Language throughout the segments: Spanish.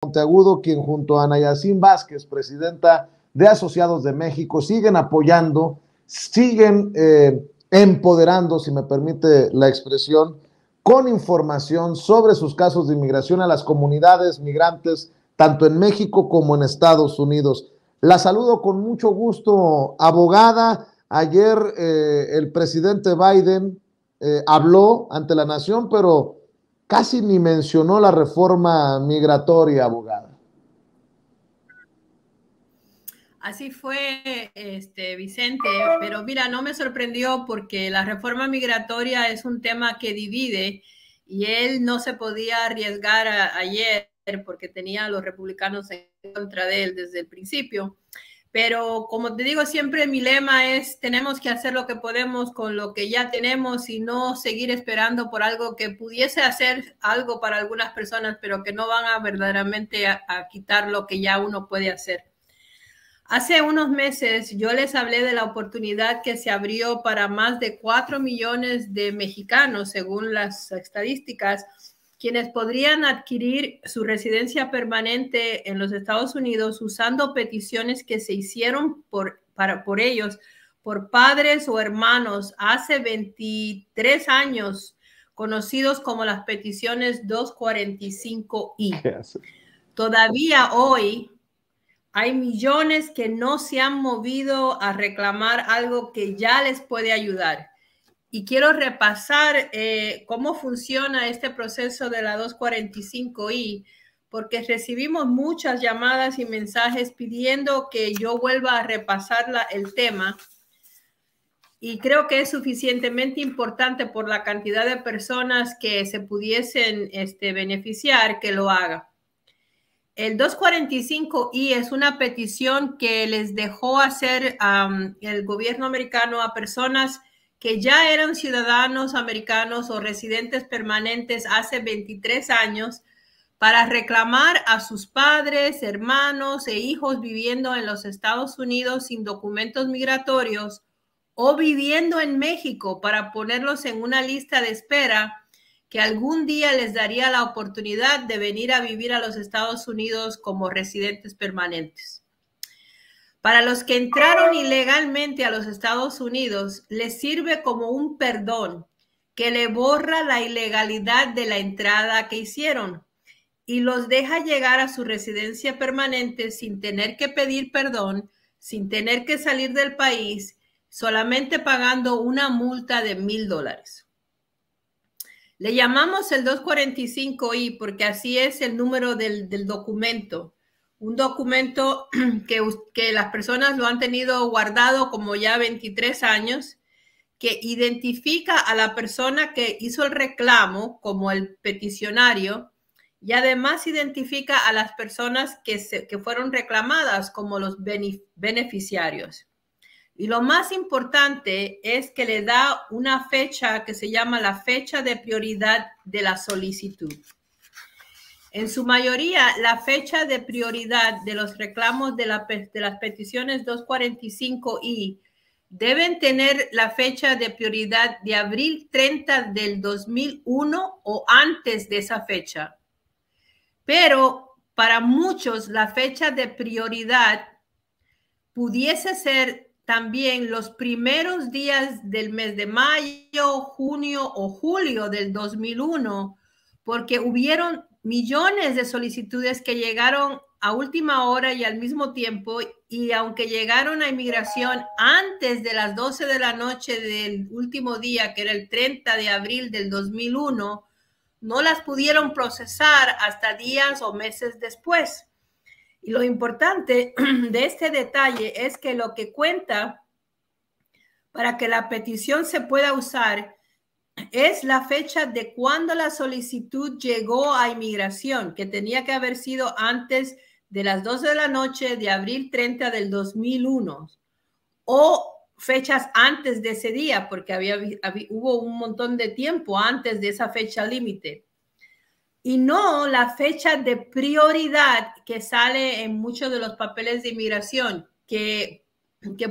Monteagudo, quien junto a Nayacín Vázquez, presidenta de Asociados de México, siguen apoyando, siguen empoderando, si me permite la expresión, con información sobre sus casos de inmigración a las comunidades migrantes, tanto en México como en Estados Unidos. La saludo con mucho gusto, abogada. Ayer el presidente Biden habló ante la nación, pero casi ni mencionó la reforma migratoria, abogada. Así fue, Vicente, pero mira, no me sorprendió porque la reforma migratoria es un tema que divide y él no se podía arriesgar ayer porque tenía a los republicanos en contra de él desde el principio. Pero como te digo, siempre mi lema es, tenemos que hacer lo que podemos con lo que ya tenemos y no seguir esperando por algo que pudiese hacer algo para algunas personas, pero que no van a verdaderamente a quitar lo que ya uno puede hacer. Hace unos meses yo les hablé de la oportunidad que se abrió para más de 4 millones de mexicanos, según las estadísticas, quienes podrían adquirir su residencia permanente en los Estados Unidos usando peticiones que se hicieron por ellos, por padres o hermanos hace 23 años, conocidos como las peticiones 245I. Todavía hoy hay millones que no se han movido a reclamar algo que ya les puede ayudar. Y quiero repasar cómo funciona este proceso de la 245I, porque recibimos muchas llamadas y mensajes pidiendo que yo vuelva a repasar el tema. Y creo que es suficientemente importante por la cantidad de personas que se pudiesen beneficiar que lo haga. El 245I es una petición que les dejó hacer el gobierno americano a personas que ya eran ciudadanos americanos o residentes permanentes hace 23 años para reclamar a sus padres, hermanos e hijos viviendo en los Estados Unidos sin documentos migratorios o viviendo en México para ponerlos en una lista de espera que algún día les daría la oportunidad de venir a vivir a los Estados Unidos como residentes permanentes. Para los que entraron ilegalmente a los Estados Unidos, les sirve como un perdón que le borra la ilegalidad de la entrada que hicieron y los deja llegar a su residencia permanente sin tener que pedir perdón, sin tener que salir del país, solamente pagando una multa de $1,000. Le llamamos el 245I porque así es el número del documento. Un documento que las personas lo han tenido guardado como ya 23 años, que identifica a la persona que hizo el reclamo como el peticionario y además identifica a las personas que fueron reclamadas como los beneficiarios. Y lo más importante es que le da una fecha que se llama la fecha de prioridad de la solicitud. En su mayoría, la fecha de prioridad de los reclamos de las peticiones 245I deben tener la fecha de prioridad de abril 30 del 2001 o antes de esa fecha. Pero para muchos, la fecha de prioridad pudiese ser también los primeros días del mes de mayo, junio o julio del 2001, porque hubieron millones de solicitudes que llegaron a última hora y al mismo tiempo, y aunque llegaron a inmigración antes de las 12 de la noche del último día, que era el 30 de abril del 2001, no las pudieron procesar hasta días o meses después. Y lo importante de este detalle es que lo que cuenta para que la petición se pueda usar es la fecha de cuando la solicitud llegó a inmigración, que tenía que haber sido antes de las 12 de la noche de abril 30 del 2001, o fechas antes de ese día, porque hubo un montón de tiempo antes de esa fecha límite. Y no la fecha de prioridad que sale en muchos de los papeles de inmigración, que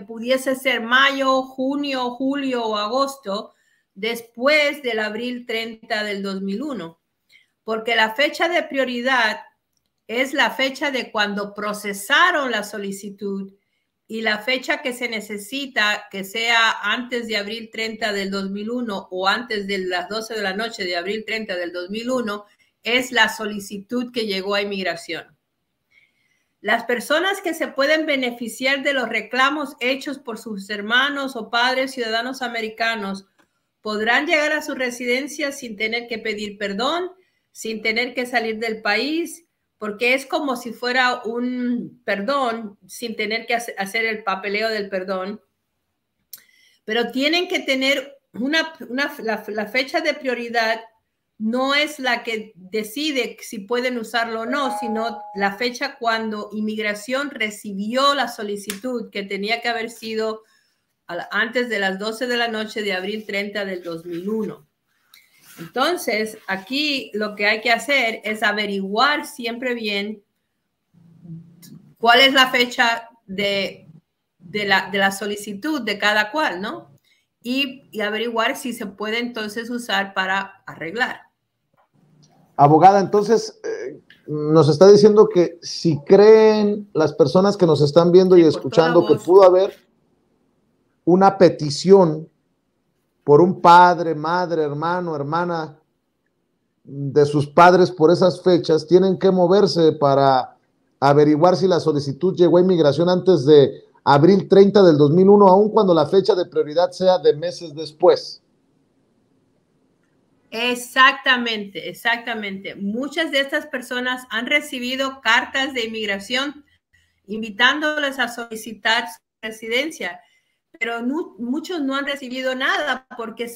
pudiese ser mayo, junio, julio o agosto, después del abril 30 del 2001. Porque la fecha de prioridad es la fecha de cuando procesaron la solicitud y la fecha que se necesita que sea antes de abril 30 del 2001 o antes de las 12 de la noche de abril 30 del 2001 es la solicitud que llegó a inmigración. Las personas que se pueden beneficiar de los reclamos hechos por sus hermanos o padres ciudadanos americanos podrán llegar a su residencia sin tener que pedir perdón, sin tener que salir del país, porque es como si fuera un perdón sin tener que hacer el papeleo del perdón. Pero tienen que tener la fecha de prioridad no es la que decide si pueden usarlo o no, sino la fecha cuando inmigración recibió la solicitud, que tenía que haber sido antes de las 12 de la noche de abril 30 del 2001. Entonces, aquí lo que hay que hacer es averiguar siempre bien cuál es la fecha de la solicitud de cada cual, ¿no? Y averiguar si se puede entonces usar para arreglar. Abogada, entonces nos está diciendo que si creen las personas que nos están viendo y escuchando que pudo haber una petición por un padre, madre, hermano, hermana de sus padres por esas fechas, tienen que moverse para averiguar si la solicitud llegó a inmigración antes de abril 30 del 2001, aun cuando la fecha de prioridad sea de meses después. Exactamente, exactamente. Muchas de estas personas han recibido cartas de inmigración invitándoles a solicitar su residencia, pero muchos no han recibido nada porque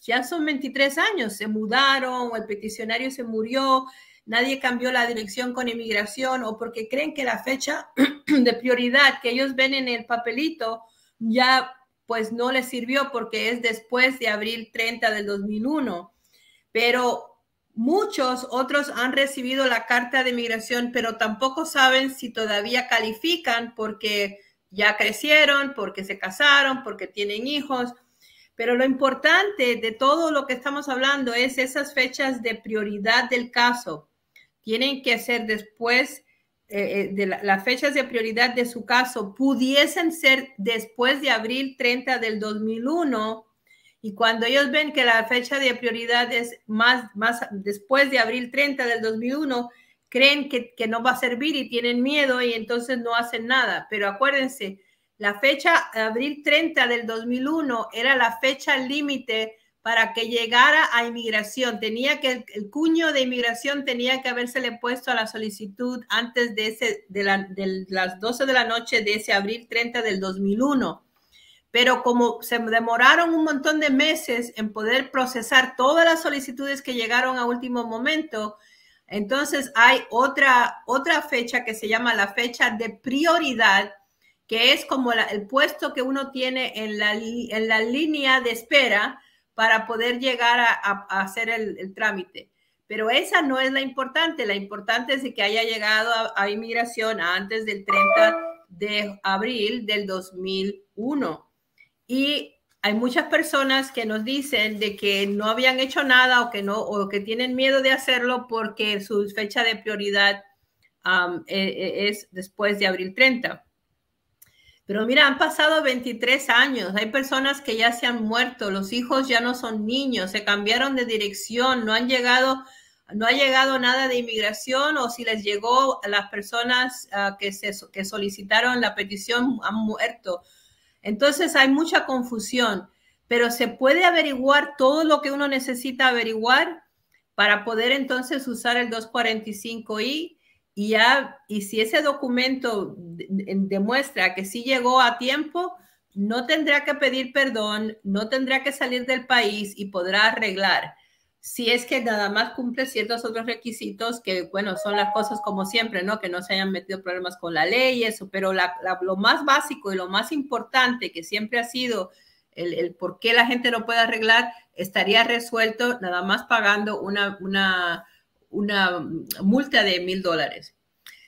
ya son 23 años, se mudaron o el peticionario se murió, nadie cambió la dirección con inmigración o porque creen que la fecha de prioridad que ellos ven en el papelito ya pues no les sirvió porque es después de abril 30 del 2001. Pero muchos otros han recibido la carta de migración, pero tampoco saben si todavía califican porque ya crecieron, porque se casaron, porque tienen hijos. Pero lo importante de todo lo que estamos hablando es esas fechas de prioridad del caso. Tienen que ser después de las fechas de prioridad de su caso. Pudiesen ser después de abril 30 del 2001. Y cuando ellos ven que la fecha de prioridad es más después de abril 30 del 2001, creen que no va a servir y tienen miedo y entonces no hacen nada. Pero acuérdense, la fecha abril 30 del 2001 era la fecha límite para que llegara a inmigración. El cuño de inmigración tenía que habérsele puesto a la solicitud antes de las 12 de la noche de ese abril 30 del 2001. Pero como se demoraron un montón de meses en poder procesar todas las solicitudes que llegaron a último momento, entonces hay otra fecha que se llama la fecha de prioridad, que es como el puesto que uno tiene en la línea de espera para poder llegar a hacer el trámite. Pero esa no es la importante es que haya llegado a inmigración antes del 30 de abril del 2001. Y hay muchas personas que nos dicen de que no habían hecho nada o que tienen miedo de hacerlo porque su fecha de prioridad es después de abril 30. Pero mira, han pasado 23 años, hay personas que ya se han muerto, los hijos ya no son niños, se cambiaron de dirección, no ha llegado nada de inmigración o si les llegó a las personas que solicitaron la petición han muerto. Entonces hay mucha confusión, pero se puede averiguar todo lo que uno necesita averiguar para poder entonces usar el 245I y si ese documento demuestra que sí llegó a tiempo, no tendrá que pedir perdón, no tendrá que salir del país y podrá arreglar. Si es que nada más cumple ciertos otros requisitos que, bueno, son las cosas como siempre, ¿no? Que no se hayan metido problemas con la ley y eso, pero lo más básico y lo más importante que siempre ha sido el por qué la gente no puede arreglar, estaría resuelto nada más pagando una multa de $1,000.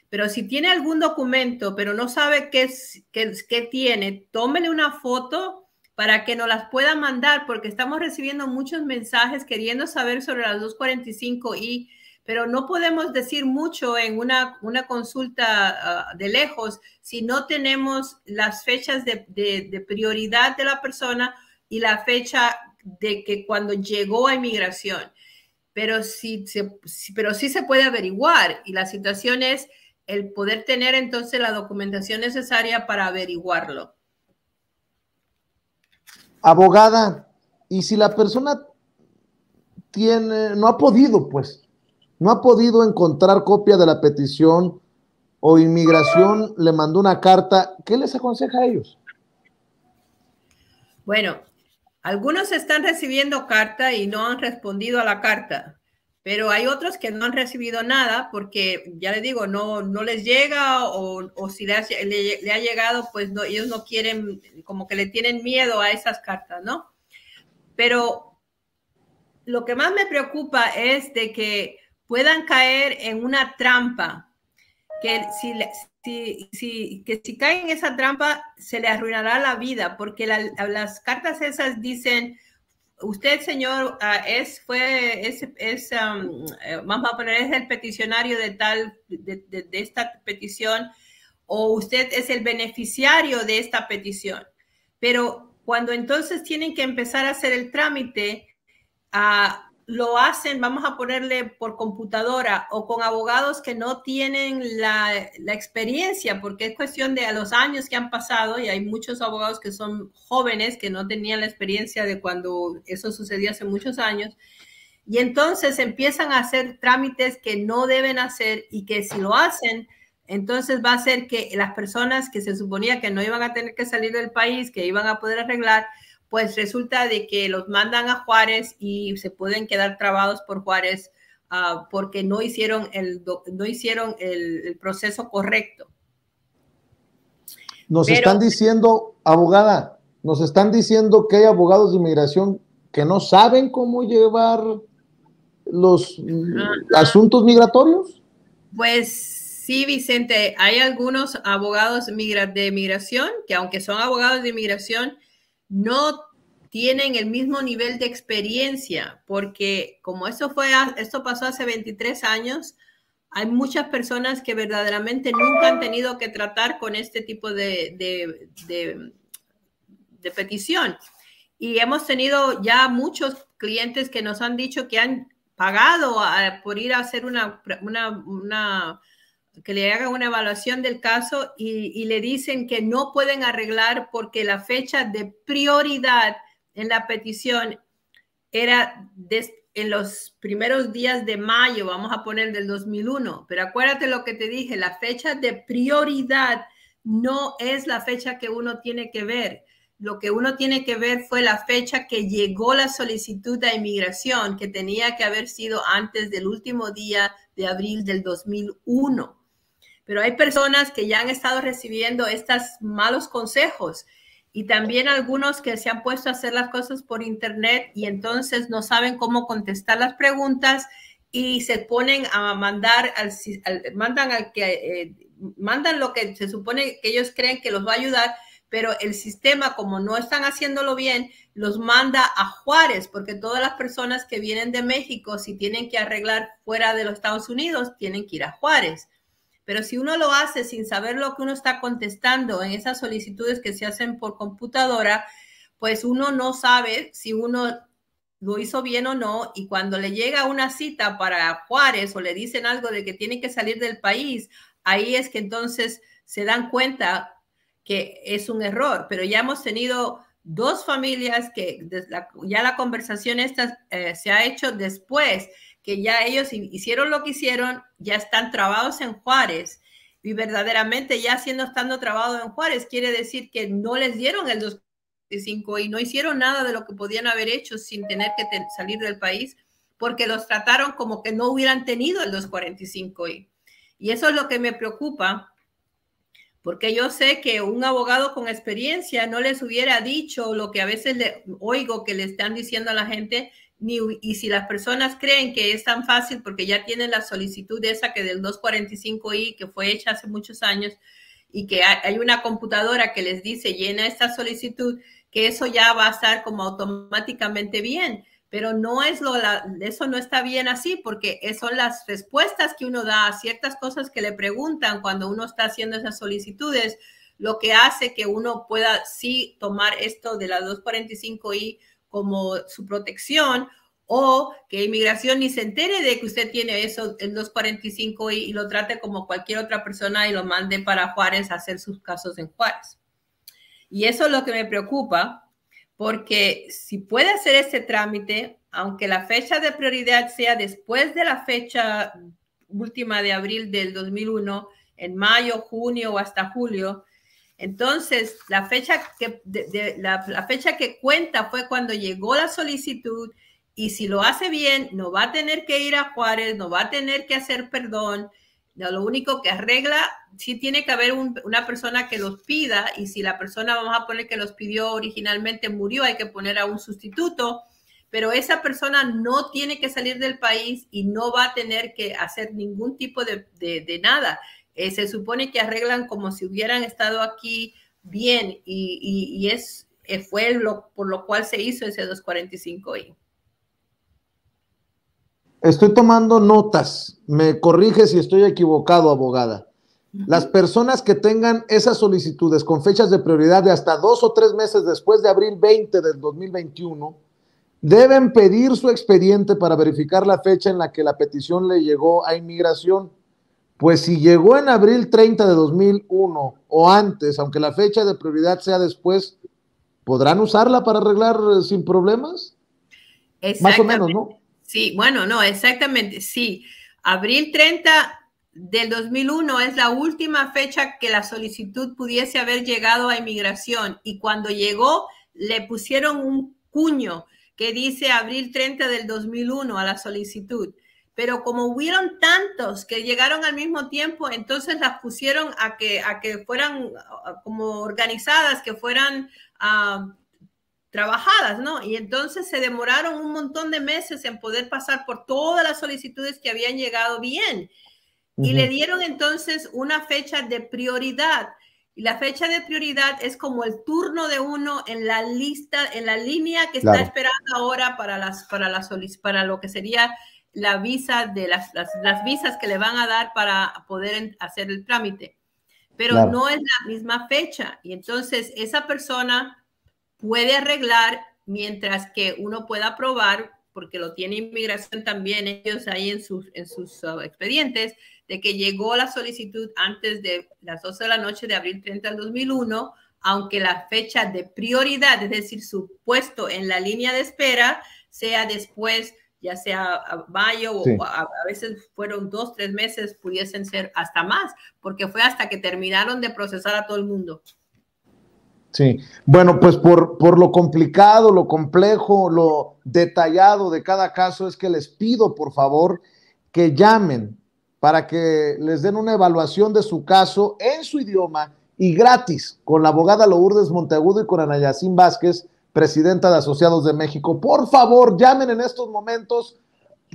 Pero si tiene algún documento, pero no sabe qué tiene, tómele una foto para que nos las pueda mandar, porque estamos recibiendo muchos mensajes queriendo saber sobre las 245I, pero no podemos decir mucho en una consulta de lejos si no tenemos las fechas de prioridad de la persona y la fecha de que cuando llegó a inmigración. Pero sí se puede averiguar, y la situación es el poder tener entonces la documentación necesaria para averiguarlo. Abogada, y si la persona no ha podido encontrar copia de la petición o inmigración le mandó una carta, ¿qué les aconseja a ellos? Bueno, algunos están recibiendo carta y no han respondido a la carta, pero hay otros que no han recibido nada porque, ya les digo, no les llega, o si le ha llegado, pues no, ellos no quieren, como que le tienen miedo a esas cartas, ¿no? Pero lo que más me preocupa es de que puedan caer en una trampa, que si caen en esa trampa se le arruinará la vida, porque las cartas esas dicen: usted, señor, vamos a poner, es el peticionario de esta petición, o usted es el beneficiario de esta petición. Pero cuando entonces tienen que empezar a hacer el trámite, lo hacen, vamos a ponerle por computadora o con abogados que no tienen la experiencia, porque es cuestión de a los años que han pasado, y hay muchos abogados que son jóvenes que no tenían la experiencia de cuando eso sucedió hace muchos años, y entonces empiezan a hacer trámites que no deben hacer, y que si lo hacen, entonces va a ser que las personas que se suponía que no iban a tener que salir del país, que iban a poder arreglar, pues resulta de que los mandan a Juárez y se pueden quedar trabados por Juárez porque no hicieron el proceso correcto. Están diciendo, abogada, nos están diciendo que hay abogados de inmigración que no saben cómo llevar los asuntos migratorios. Pues sí, Vicente, hay algunos abogados de migración que, aunque son abogados de inmigración, no tienen el mismo nivel de experiencia, porque como esto pasó hace 23 años, hay muchas personas que verdaderamente nunca han tenido que tratar con este tipo de petición. Y hemos tenido ya muchos clientes que nos han dicho que han pagado por ir a hacer que le hagan una evaluación del caso, y le dicen que no pueden arreglar porque la fecha de prioridad en la petición era en los primeros días de mayo, vamos a poner, del 2001. Pero acuérdate lo que te dije, la fecha de prioridad no es la fecha que uno tiene que ver. Lo que uno tiene que ver fue la fecha que llegó la solicitud de inmigración, que tenía que haber sido antes del último día de abril del 2001. Pero hay personas que ya han estado recibiendo estos malos consejos, y también algunos que se han puesto a hacer las cosas por internet y entonces no saben cómo contestar las preguntas, y se ponen a mandan lo que se supone que ellos creen que los va a ayudar, pero el sistema, como no están haciéndolo bien, los manda a Juárez, porque todas las personas que vienen de México, si tienen que arreglar fuera de los Estados Unidos, tienen que ir a Juárez. Pero si uno lo hace sin saber lo que uno está contestando en esas solicitudes que se hacen por computadora, pues uno no sabe si uno lo hizo bien o no, y cuando le llega una cita para Juárez o le dicen algo de que tiene que salir del país, ahí es que entonces se dan cuenta que es un error. Pero ya hemos tenido dos familias que ya la conversación esta se ha hecho después, que ya ellos hicieron lo que hicieron, ya están trabados en Juárez, y verdaderamente ya estando trabados en Juárez quiere decir que no les dieron el 245 y no hicieron nada de lo que podían haber hecho sin tener que salir del país, porque los trataron como que no hubieran tenido el 245 y eso es lo que me preocupa, porque yo sé que un abogado con experiencia no les hubiera dicho lo que a veces oigo que le están diciendo a la gente. Y si las personas creen que es tan fácil porque ya tienen la solicitud esa que del 245i, que fue hecha hace muchos años, y que hay una computadora que les dice llena esta solicitud, que eso ya va a estar como automáticamente bien. pero no es eso no está bien así, porque son las respuestas que uno da a ciertas cosas que le preguntan cuando uno está haciendo esas solicitudes, lo que hace que uno pueda sí tomar esto de la 245I como su protección, o que inmigración ni se entere de que usted tiene eso, el 245 y lo trate como cualquier otra persona y lo mande para Juárez a hacer sus casos en Juárez. Y eso es lo que me preocupa, porque si puede hacer este trámite, aunque la fecha de prioridad sea después de la fecha última de abril del 2001, en mayo, junio o hasta julio, entonces la fecha que cuenta fue cuando llegó la solicitud. Y si lo hace bien, no va a tener que ir a Juárez, no va a tener que hacer perdón. No, lo único que arregla, sí tiene que haber una persona que los pida, y si la persona, vamos a poner que los pidió originalmente, murió, hay que poner a un sustituto, pero esa persona no tiene que salir del país y no va a tener que hacer ningún tipo de nada. Se supone que arreglan como si hubieran estado aquí bien, y fue por lo cual se hizo ese 245I. Estoy tomando notas, me corrige si estoy equivocado, abogada. Las personas que tengan esas solicitudes con fechas de prioridad de hasta 2 o 3 meses después de abril 20 del 2021, deben pedir su expediente para verificar la fecha en la que la petición le llegó a inmigración. Pues si llegó en abril 30 de 2001 o antes, aunque la fecha de prioridad sea después, ¿podrán usarla para arreglar sin problemas? Más o menos, ¿no? Sí, bueno, no, exactamente, sí. Abril 30 del 2001 es la última fecha que la solicitud pudiese haber llegado a inmigración, y cuando llegó le pusieron un cuño que dice abril 30 del 2001 a la solicitud. Pero como hubieron tantos que llegaron al mismo tiempo, entonces las pusieron a que fueran como organizadas, que fueran trabajadas, ¿no? Y entonces se demoraron un montón de meses en poder pasar por todas las solicitudes que habían llegado bien. Y le dieron entonces una fecha de prioridad. Y la fecha de prioridad es como el turno de uno en la lista, en la línea que está esperando ahora para lo que sería la visa de las visas que le van a dar para poder hacer el trámite. Pero no es la misma fecha. Y entonces esa persona puede arreglar mientras que uno pueda probar, porque lo tiene inmigración también ellos ahí en sus expedientes, de que llegó la solicitud antes de las 12 de la noche de abril 30 del 2001, aunque la fecha de prioridad, es decir, su puesto en la línea de espera, sea después, ya sea a mayo, o a veces fueron 2, 3 meses, pudiesen ser hasta más, porque fue hasta que terminaron de procesar a todo el mundo. Sí, bueno, pues por lo complicado, lo complejo, lo detallado de cada caso, es que les pido, por favor, que llamen para que les den una evaluación de su caso en su idioma y gratis, con la abogada Lourdes Monteagudo y con Ana Yacine Vázquez, presidenta de Asociados de México. Por favor, llamen en estos momentos,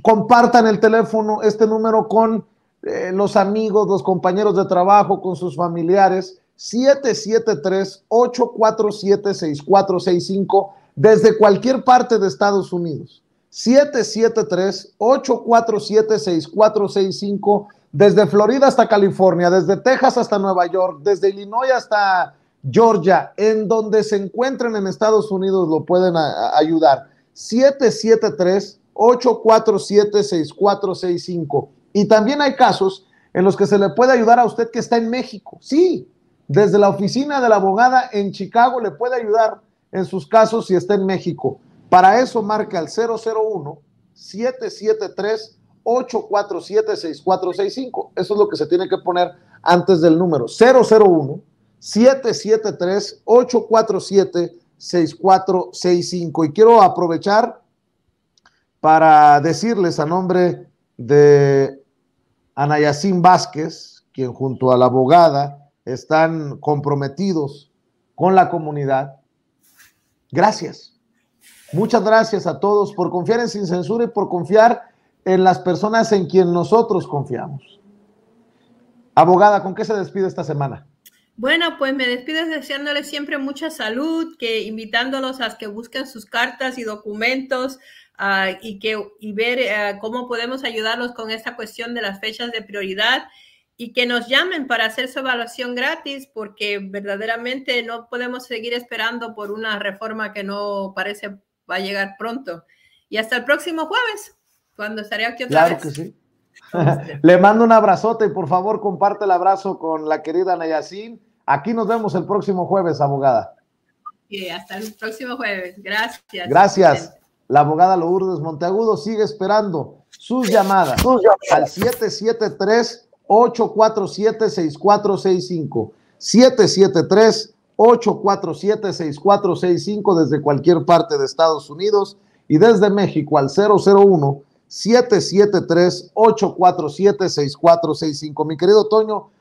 compartan el teléfono, este número, con los amigos, los compañeros de trabajo, con sus familiares. 773-847-6465 desde cualquier parte de Estados Unidos. 773-847-6465 desde Florida hasta California, desde Texas hasta Nueva York, desde Illinois hasta Georgia, en donde se encuentren en Estados Unidos lo pueden ayudar. 773-847-6465. Y también hay casos en los que se le puede ayudar a usted que está en México. Sí, desde la oficina de la abogada en Chicago le puede ayudar en sus casos si está en México. Para eso marca el 001-773-847-6465. Eso es lo que se tiene que poner antes del número. 001-773-847-6465. Y quiero aprovechar para decirles a nombre de Ana Yacine Vázquez, quien junto a la abogada están comprometidos con la comunidad. Gracias. Muchas gracias a todos por confiar en Sin Censura y por confiar en las personas en quien nosotros confiamos. Abogada, ¿con qué se despide esta semana? Bueno, pues me despido deseándoles siempre mucha salud, invitándolos a que busquen sus cartas y documentos y ver cómo podemos ayudarlos con esta cuestión de las fechas de prioridad y que nos llamen para hacer su evaluación gratis, porque verdaderamente no podemos seguir esperando por una reforma que no parece va a llegar pronto. Y hasta el próximo jueves, cuando estaré aquí otra vez. Claro que sí. Le mando un abrazote y por favor comparte el abrazo con la querida Ana Yacine. Aquí nos vemos el próximo jueves, abogada. Sí, hasta el próximo jueves. Gracias. Gracias. La abogada Lourdes Monteagudo sigue esperando sus llamadas al 773-847-6465. 773-847-6465 desde cualquier parte de Estados Unidos y desde México al 001-773-847-6465. Mi querido Toño,